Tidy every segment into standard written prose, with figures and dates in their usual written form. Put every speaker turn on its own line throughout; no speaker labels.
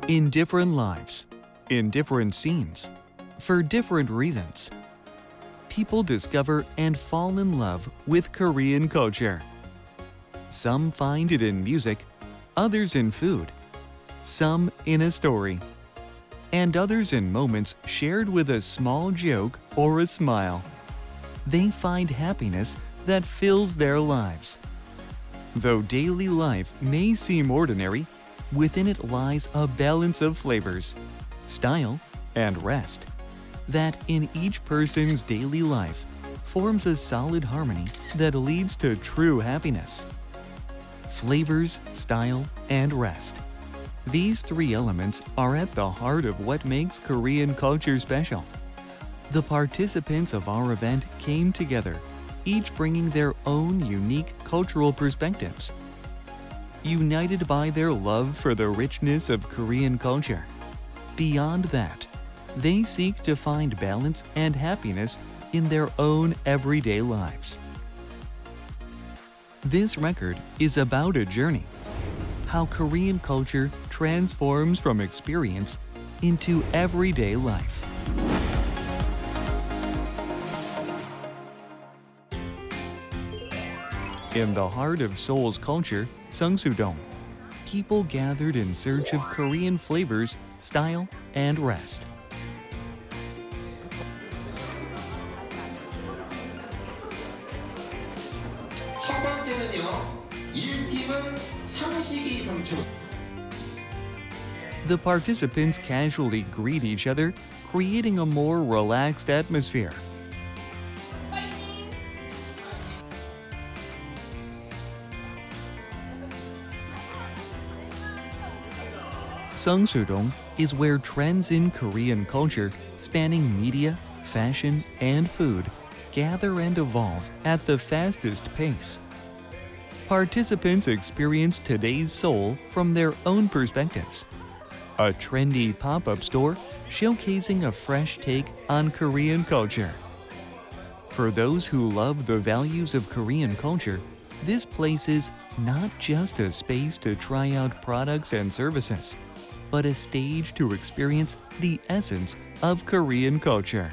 in different lives, in different scenes, for different reasons. People discover and fall in love with Korean culture. Some find it in music, others in food, some in a story, and others in moments shared with a small joke or a smile. They find happiness that fills their lives. Though daily life may seem ordinary, within it lies a balance of flavors, style, and rest that in each person's daily life forms a solid harmony that leads to true happiness. Flavors, style, and rest. These three elements are at the heart of what makes Korean culture special. The participants of our event came together, each bringing their own unique cultural perspectives. United by their love for the richness of Korean culture. Beyond that, they seek to find balance and happiness in their own everyday lives. This record is about a journey, how Korean culture transforms from experience into everyday life. In the heart of Seoul's culture, Seongsu-dong, people gathered in search of Korean flavors, style, and rest.
첫 번째는요. 1팀은 상식이 상충.
The participants casually greet each other, creating a more relaxed atmosphere. Seongsu-dong is where trends in Korean culture, spanning media, fashion, and food, gather and evolve at the fastest pace. Participants experience today's Seoul from their own perspectives. A trendy pop-up store showcasing a fresh take on Korean culture. For those who love the values of Korean culture, this place is not just a space to try out products and services, but a stage to experience the essence of Korean culture.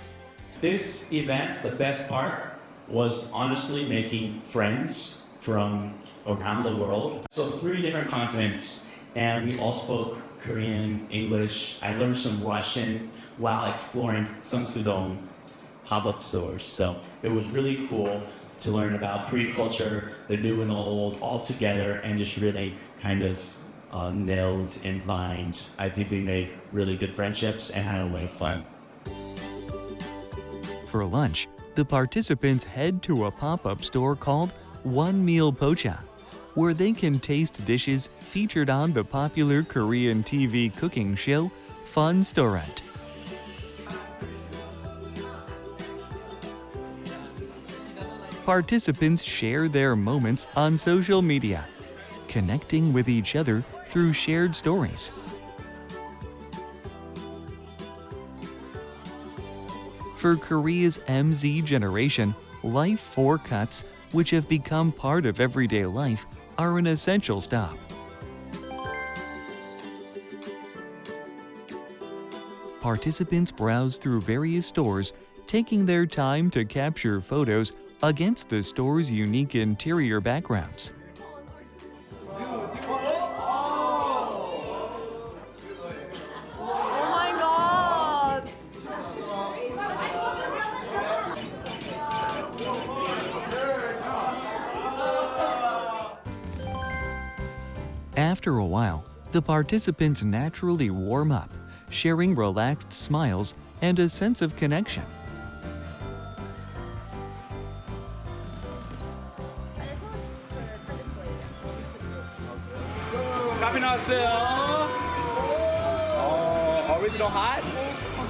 This event, the best part was honestly making friends from around the world. So 3 different continents, and we all spoke Korean, English. I learned some Russian while exploring Seongsu-dong pop-up stores. So it was really cool to learn about Korean culture, the new and the old, all together, and just really kind of nailed in mind. I think we made really good friendships and had a lot of fun.
For lunch, the participants head to a pop-up store called One Meal Pocha, where they can taste dishes featured on the popular Korean TV cooking show Fun Storent. Participants share their moments on social media, connecting with each other through shared stories. For Korea's MZ generation, life 4 cuts, which have become part of everyday life, are an essential stop. Participants browse through various stores, taking their time to capture photos against the store's unique interior backgrounds. After a while, the participants naturally warm up, sharing relaxed smiles and a sense of connection.
커피 나왔어요. 오리지널 핫?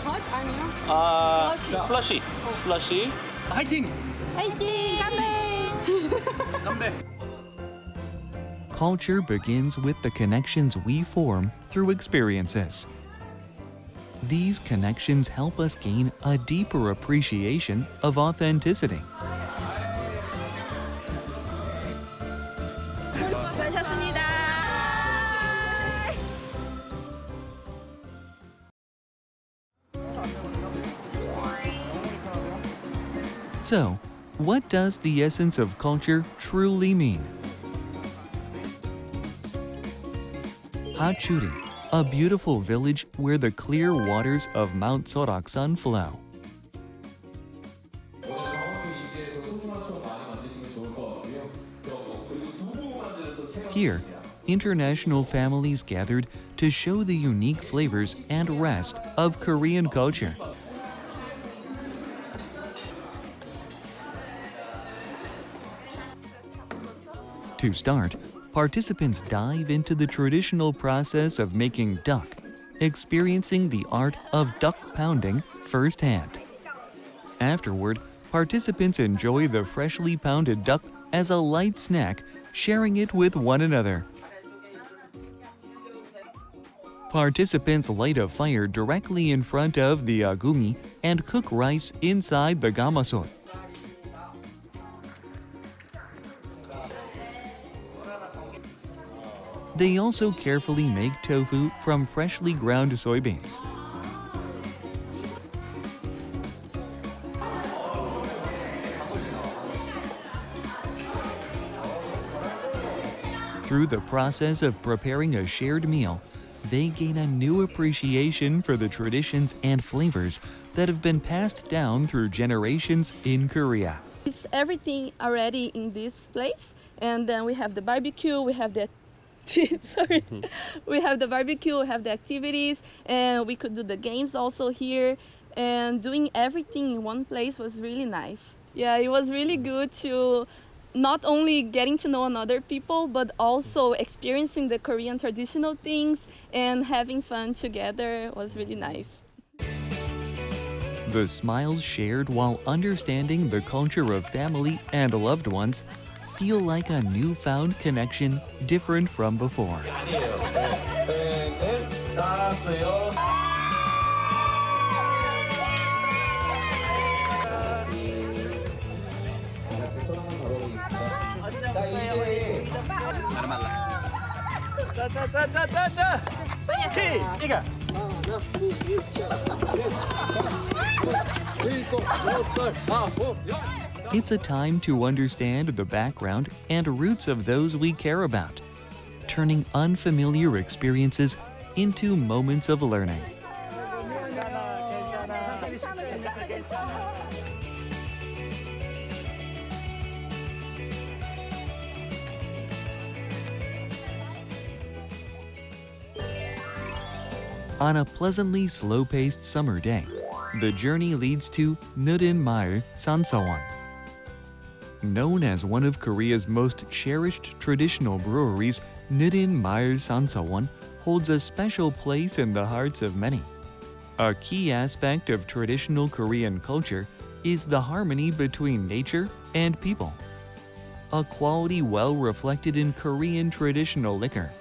핫 아니요?
슬러시. 슬러시. 화이팅!
화이팅! 깜배!
깜배.
Culture begins with the connections we form through experiences. These connections help us gain a deeper appreciation of authenticity. So, what does the essence of culture truly mean? Hachuri, a beautiful village where the clear waters of Mount Soraksan flow. Here, international families gathered to show the unique flavors and rest of Korean culture. To start, participants dive into the traditional process of making duck, experiencing the art of duck pounding firsthand. Afterward, participants enjoy the freshly pounded duck as a light snack, sharing it with one another. Participants light a fire directly in front of the agungi and cook rice inside the gamasot. They also carefully make tofu from freshly ground soybeans. Through the process of preparing a shared meal, they gain a new appreciation for the traditions and flavors that have been passed down through generations in Korea.
It's everything already in this place, and then we have the barbecue, we have the we have the barbecue, we have the activities, and we could do the games also here. And doing everything in one place was really nice. Yeah, it was really good to not only getting to know another people, but also experiencing the Korean traditional things and having fun together was really nice.
The smiles shared while understanding the culture of family and loved ones feel like a newfound connection different from before. It's a time to understand the background and roots of those we care about, turning unfamiliar experiences into moments of learning. On a pleasantly slow-paced summer day, the journey leads to Nurin Mail Sansawan. Known as one of Korea's most cherished traditional breweries, Nurin Mail Sansawan holds a special place in the hearts of many. A key aspect of traditional Korean culture is the harmony between nature and people, a quality well reflected in Korean traditional liquor.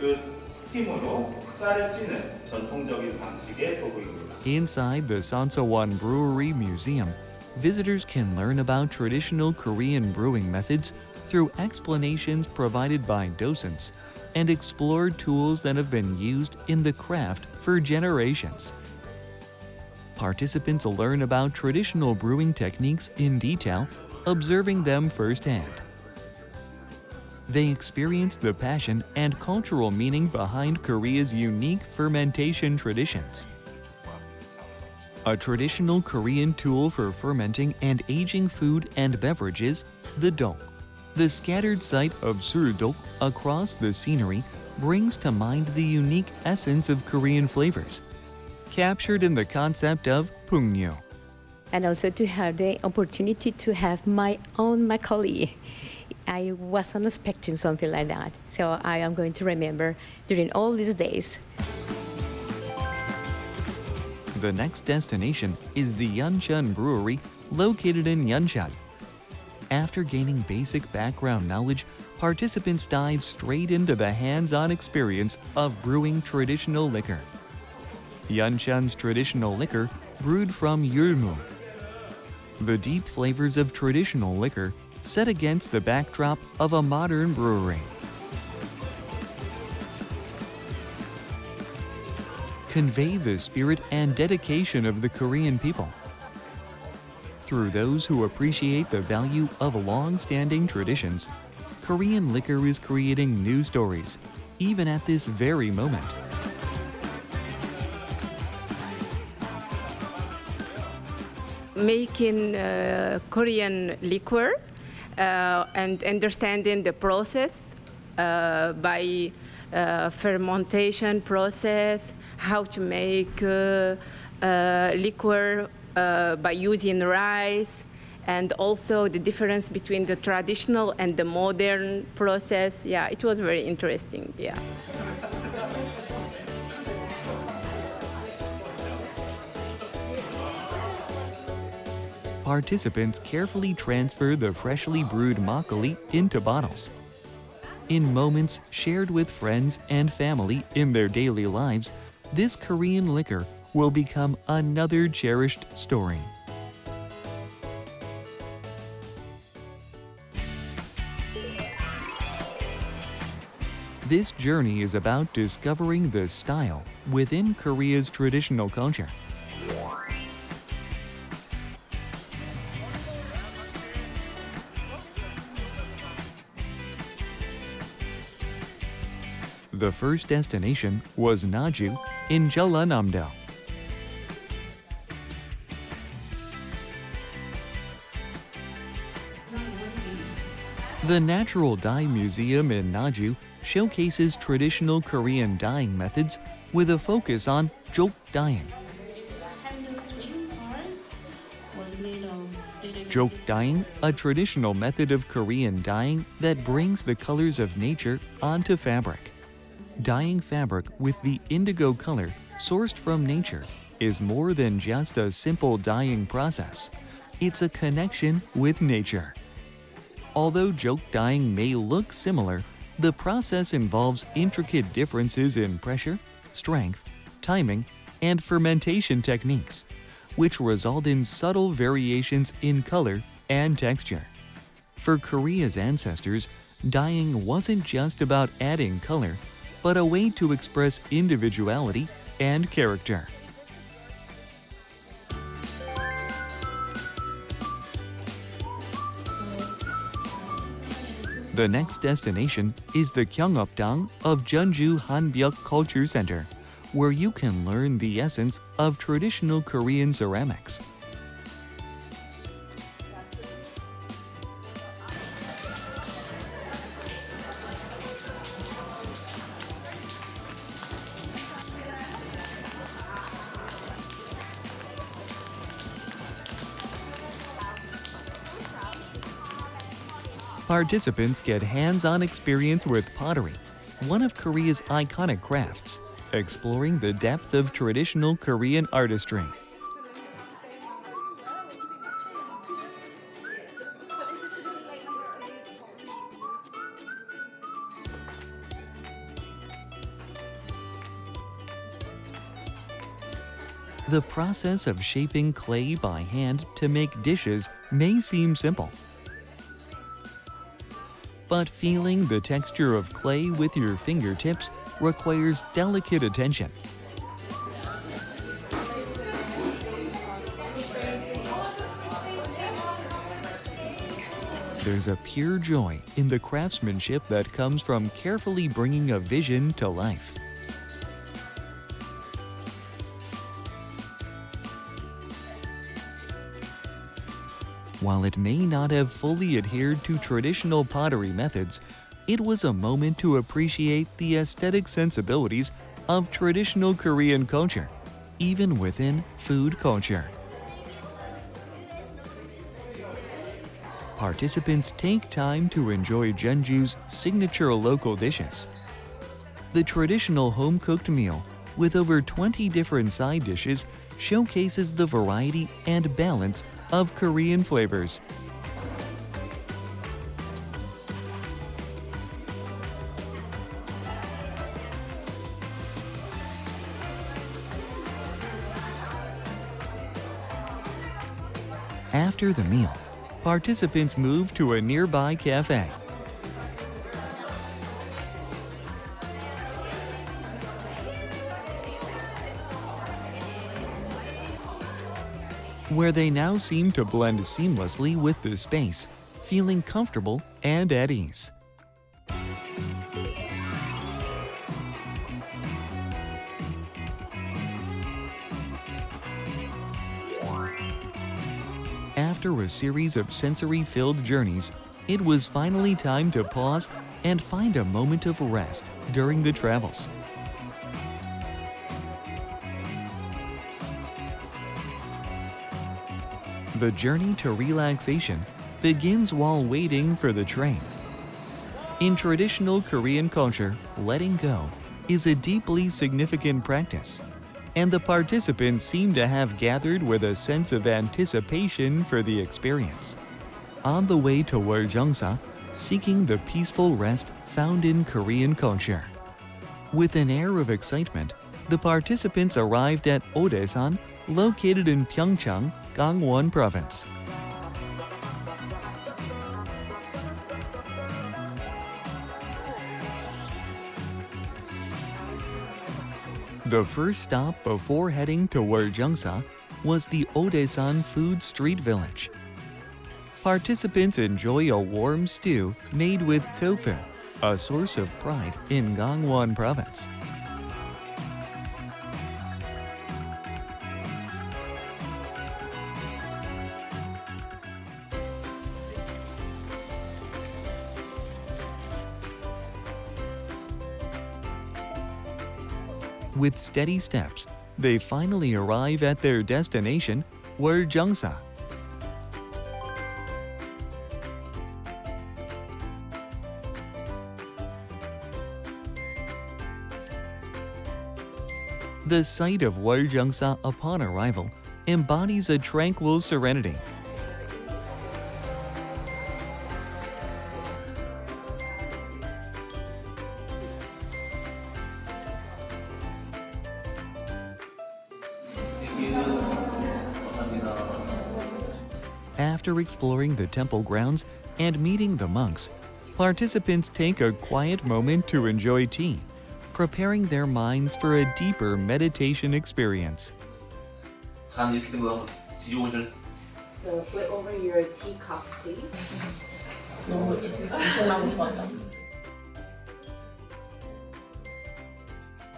그 스팀으로 쌀을 찌는 전통적인 방식의 도구입니다.
Inside the Sansawan Brewery Museum, visitors can learn about traditional Korean brewing methods through explanations provided by docents and explore tools that have been used in the craft for generations. Participants learn about traditional brewing techniques in detail, observing them firsthand. They experience the passion and cultural meaning behind Korea's unique fermentation traditions. A traditional Korean tool for fermenting and aging food and beverages, the dok. The scattered sight of suldok across the scenery brings to mind the unique essence of Korean flavors, captured in the concept of pungyo.
And also to have the opportunity to have my own makgeolli. I wasn't expecting something like that, so I am going to remember during all these days.
The next destination is the Yeoncheon Brewery, located in Yeoncheon. After gaining basic background knowledge, participants dive straight into the hands-on experience of brewing traditional liquor. Yeoncheon's traditional liquor brewed from yulmu. The deep flavors of traditional liquor set against the backdrop of a modern brewery. Convey the spirit and dedication of the Korean people. Through those who appreciate the value of long-standing traditions, Korean liquor is creating new stories, even at this very moment.
Making Korean liquor and understanding the process by fermentation process, how to make liquor by using rice, and also the difference between the traditional and the modern process. Yeah, it was very interesting. Yeah.
Participants carefully transfer the freshly brewed makgeolli into bottles. In moments shared with friends and family in their daily lives, this Korean liquor will become another cherished story. This journey is about discovering the style within Korea's traditional culture. The first destination was Naju in Jeollanam-do. The Natural Dye Museum in Naju showcases traditional Korean dyeing methods with a focus on jok dyeing. Jok dyeing, a traditional method of Korean dyeing that brings the colors of nature onto fabric. Dyeing fabric with the indigo color sourced from nature is more than just a simple dyeing process. It's a connection with nature. Although jok dyeing may look similar, the process involves intricate differences in pressure, strength, timing, and fermentation techniques, which result in subtle variations in color and texture. For Korea's ancestors, dyeing wasn't just about adding color, but a way to express individuality and character. The next destination is the Gyeongupdang of Jeonju Hanbyuk Culture Center, where you can learn the essence of traditional Korean ceramics. Participants get hands-on experience with pottery, one of Korea's iconic crafts, exploring the depth of traditional Korean artistry. The process of shaping clay by hand to make dishes may seem simple. But feeling the texture of clay with your fingertips requires delicate attention. There's a pure joy in the craftsmanship that comes from carefully bringing a vision to life. While it may not have fully adhered to traditional pottery methods, it was a moment to appreciate the aesthetic sensibilities of traditional Korean culture, even within food culture. Participants take time to enjoy Jeonju's signature local dishes. The traditional home-cooked meal, with over 20 different side dishes, showcases the variety and balance of Korean flavors. After the meal, participants move to a nearby cafe. where they now seem to blend seamlessly with the space, feeling comfortable and at ease. After a series of sensory-filled journeys, it was finally time to pause and find a moment of rest during the travels. The journey to relaxation begins while waiting for the train. In traditional Korean culture, letting go is a deeply significant practice, and the participants seem to have gathered with a sense of anticipation for the experience. On the way to Warjeongsa, seeking the peaceful rest found in Korean culture. With an air of excitement, the participants arrived at Odaesan, located in Pyeongchang, Gangwon Province. The first stop before heading to Warjeongsa was the Odaesan Food Street Village. Participants enjoy a warm stew made with tofu, a source of pride in Gangwon Province. With steady steps, they finally arrive at their destination, Warjeongsa. The sight of Warjeongsa upon arrival embodies a tranquil serenity. After exploring the temple grounds and meeting the monks, participants take a quiet moment to enjoy tea, preparing their minds for a deeper meditation experience.
잔 이렇게 된 거 한번 뒤집어보실.
So flip over your teacups, please.
너무 엄청나고 좋았다.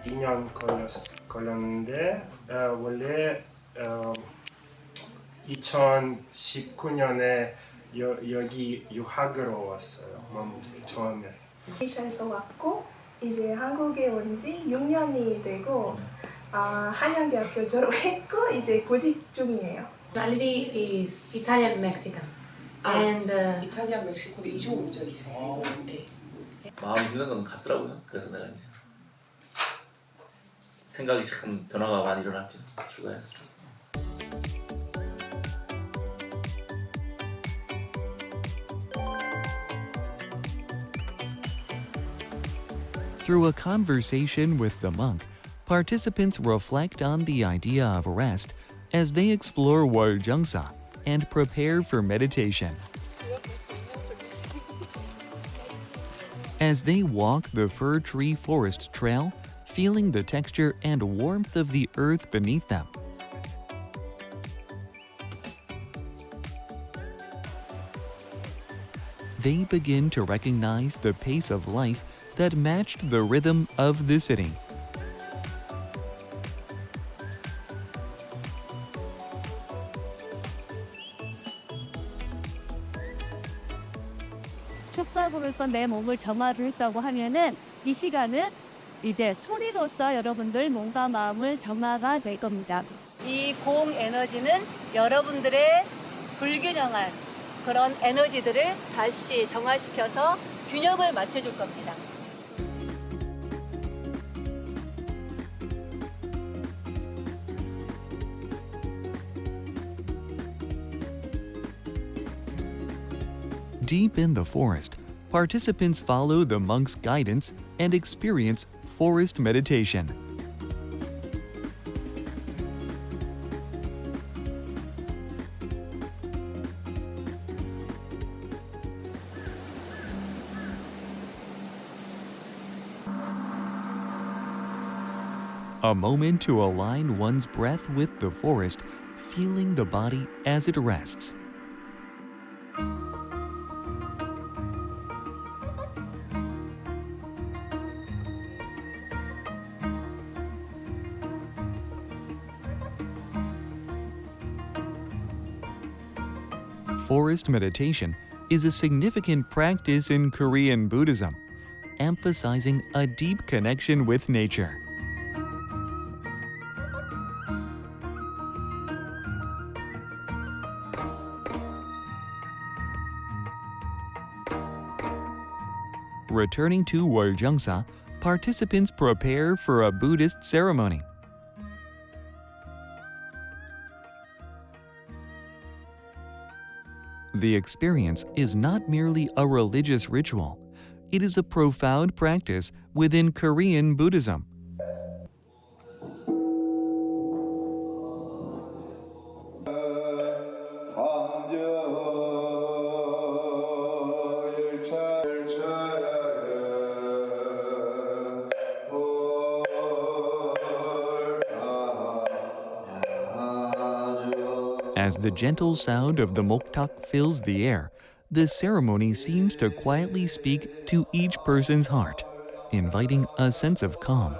2년 걸렸는데 원래 2019년에 여기 유학으로 왔어요. 처음에.
에서 왔고 이제 한국에 온 지 6년이 되고 한양대학교 졸업했고 이제 구직 중이에요.
Nationality is Italian Mexican. And
이탈리아 멕시코로 이주 온 적이세요. 네.
마음이 힘든 건 같더라고요. 그래서 내가 이제 생각이 참 변화가 많이 일어났죠. 휴가에서.
Through a conversation with the monk, participants reflect on the idea of rest as they explore Warjeongsa and prepare for meditation. As they walk the fir tree forest trail, feeling the texture and warmth of the earth beneath them. They begin to recognize the pace of life that matched the rhythm of the city.
춥다고면서 내 몸을 정화했다고 하면은 이 시간은 이제 소리로서 여러분들 몸과 마음을 정화가 될 겁니다. 이 고음 에너지는 여러분들의 불균형한 그런 에너지들을 다시 정화시켜서 균형을 맞춰줄 겁니다.
Deep in the forest, participants follow the monk's guidance and experience forest meditation. a moment to align one's breath with the forest, feeling the body as it rests. Forest meditation is a significant practice in Korean Buddhism, emphasizing a deep connection with nature. Returning to Woljungsa, participants prepare for a Buddhist ceremony. The experience is not merely a religious ritual, it is a profound practice within Korean Buddhism. As the gentle sound of the moktak fills the air, the ceremony seems to quietly speak to each person's heart, inviting a sense of calm.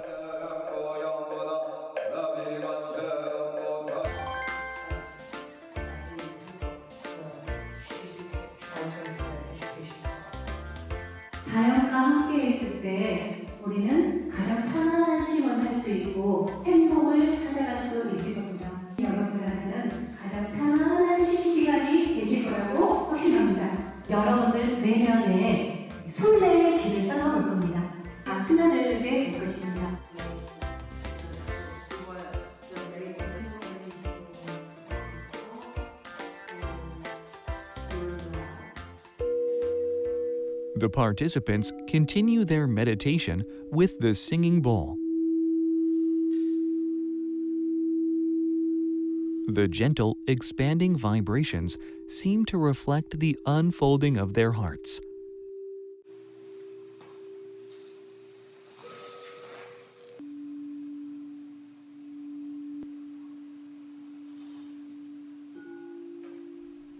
자연과 함께 있을 때 우리는 가장 편안한 시험을 할 수 있고 행복을 찾아갈 수 있을 겁니다. 여러분들한테는 가장 편안한 시간이 되실 거라고 확신합니다. 여러분들 내면에 순례의 길을 떠나볼 겁니다. 다 스며들게 될 것입니다.
The participants continue their meditation with the singing bowl. The gentle, expanding vibrations seem to reflect the unfolding of their hearts.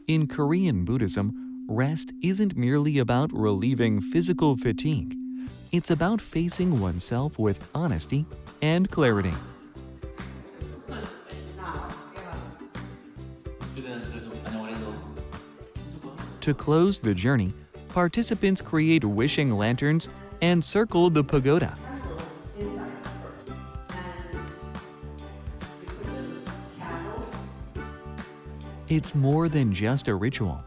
In Korean Buddhism, rest isn't merely about relieving physical fatigue. It's about facing oneself with honesty and clarity. To close the journey, participants create wishing lanterns and circle the pagoda. It's more than just a ritual.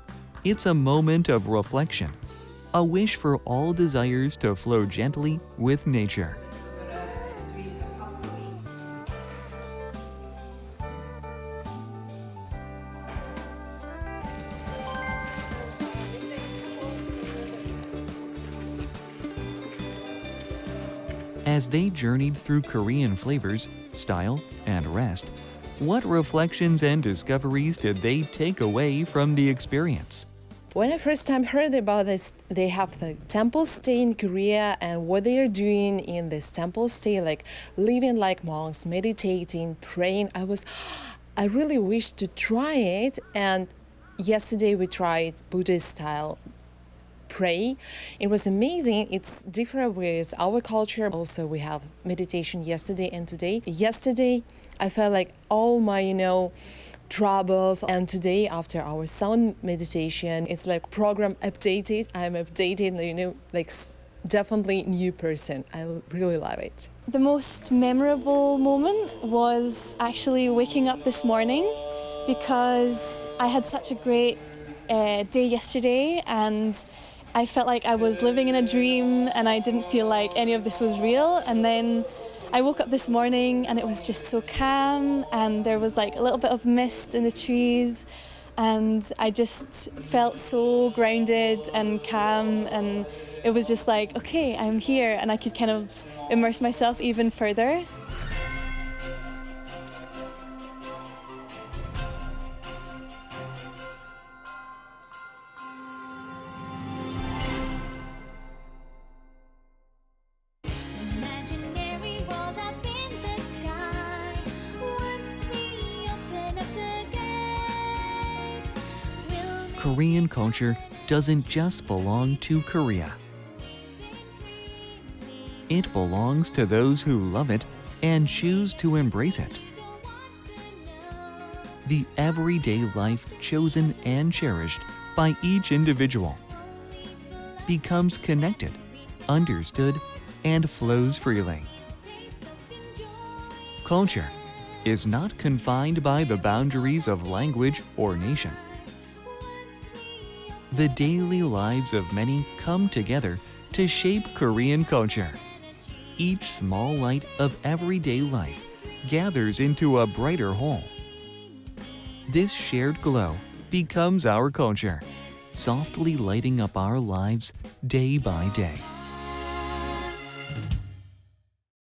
It's a moment of reflection, a wish for all desires to flow gently with nature. As they journeyed through Korean flavors, style, and rest, what reflections and discoveries did they take away from the experience?
When I first time heard about this, they have the temple stay in Korea, and what they are doing in this temple stay, like living like monks, meditating, praying. I really wish to try it. And yesterday we tried Buddhist style pray. It was amazing. It's different with our culture. Also, we have meditation yesterday and today. Yesterday, I felt like all my, troubles, and today after our sound meditation, it's like program updated. I'm updated, definitely new person. I really love it.
The most memorable moment was actually waking up this morning, because I had such a great day yesterday, and I felt like I was living in a dream, and I didn't feel like any of this was real. And then I woke up this morning and it was just so calm, and there was like a little bit of mist in the trees, and I just felt so grounded and calm, and it was just like, okay, I'm here, and I could kind of immerse myself even further.
Imaginary world up in the sky.
Korean culture doesn't just belong to Korea. It belongs to those who love it and choose to embrace it. The everyday life chosen and cherished by each individual becomes connected, understood, and flows freely. Culture is not confined by the boundaries of language or nation. The daily lives of many come together to shape Korean culture. Each small light of everyday life gathers into a brighter whole. This shared glow becomes our culture, softly lighting up our lives day by day.